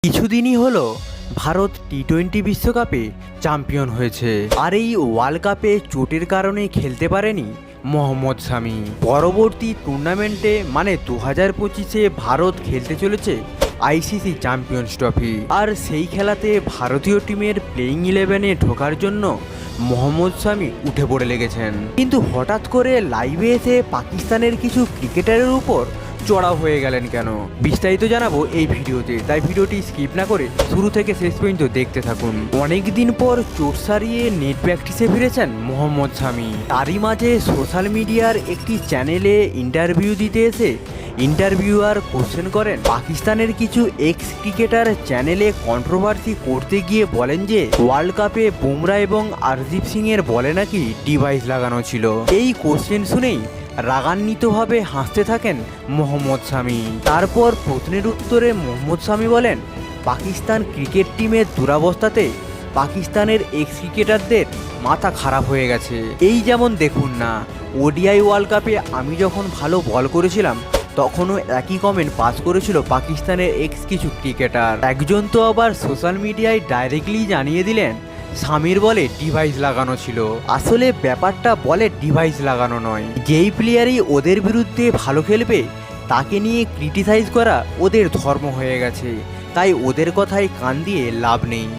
কিছুদিনই হলো ভারত টি-20 বিশ্বকাপে চ্যাম্পিয়ন হয়েছে। আর এই ওয়ার্ল্ড কাপে চোটের কারণে খেলতে পারেনি মোহাম্মদ শামি। পরবর্তী টুর্নামেন্টে মানে 2025-এ ভারত খেলতে চলেছে আইসিসি চ্যাম্পিয়ন্স ট্রফি। আর সেই খেলাতে ভারতীয় টিমের প্লেইং 11-এ ঢোকার জন্য মোহাম্মদ শামি উঠে পড়ে লেগেছেন। কিন্তু হঠাৎ করে লাইভে এসে পাকিস্তানের কিছু ক্রিকেটারের উপর চড়াও হয়ে গেলেন কেন, বিস্তারিত জানাবো এই ভিডিওতে। তাই ভিডিওটি স্কিপ না করে শুরু থেকে শেষ পর্যন্ত দেখতে থাকুন। অনেক দিন পর চোট সারিয়ে নেট প্র্যাকটিসে ফিরেছেন মোহাম্মদ শামি। তারই মাঝে সোশ্যাল মিডিয়ার একটি চ্যানেলে ইন্টারভিউ দিতে এসে ইন্টারভিউয়ার কোশ্চেন করেন পাকিস্তানের কিছু এক্স ক্রিকেটার চ্যানেলে কন্ট্রোভার্সি করতে গিয়ে বলেন যে ওয়ার্ল্ড কাপে বুমরা এবং আরদীপ সিং এর বলে নাকি ডিভাইস লাগানো ছিল। এই কোশ্চেন শুনেই রাগান্বিতভাবে হাসতে থাকেন মোহাম্মদ শামি। তারপর প্রশ্নের উত্তরে মোহাম্মদ শামি বলেন, পাকিস্তান ক্রিকেট টিমের দুরবস্থাতে পাকিস্তানের এক্স ক্রিকেটারদের মাথা খারাপ হয়ে গেছে। এই যেমন দেখুন না, ওডিআই ওয়ার্ল্ড কাপে আমি যখন ভালো বল করেছিলাম তখনও একই কমেন্ট পাস করেছিল পাকিস্তানের এক্স কিছু ক্রিকেটার। একজন তো আবার সোশ্যাল মিডিয়ায় ডাইরেক্টলি জানিয়ে দিলেন শামির বলে ডিভাইস লাগানো ছিল। আসলে ব্যাপারটা বলে ডিভাইস লাগানো নয়, যেই প্লেয়ারই ওদের বিরুদ্ধে ভালো খেলবে তাকে নিয়ে ক্রিটিসাইজ করা ওদের ধর্ম হয়ে গেছে। তাই ওদের কথায় কান দিয়ে লাভ নেই।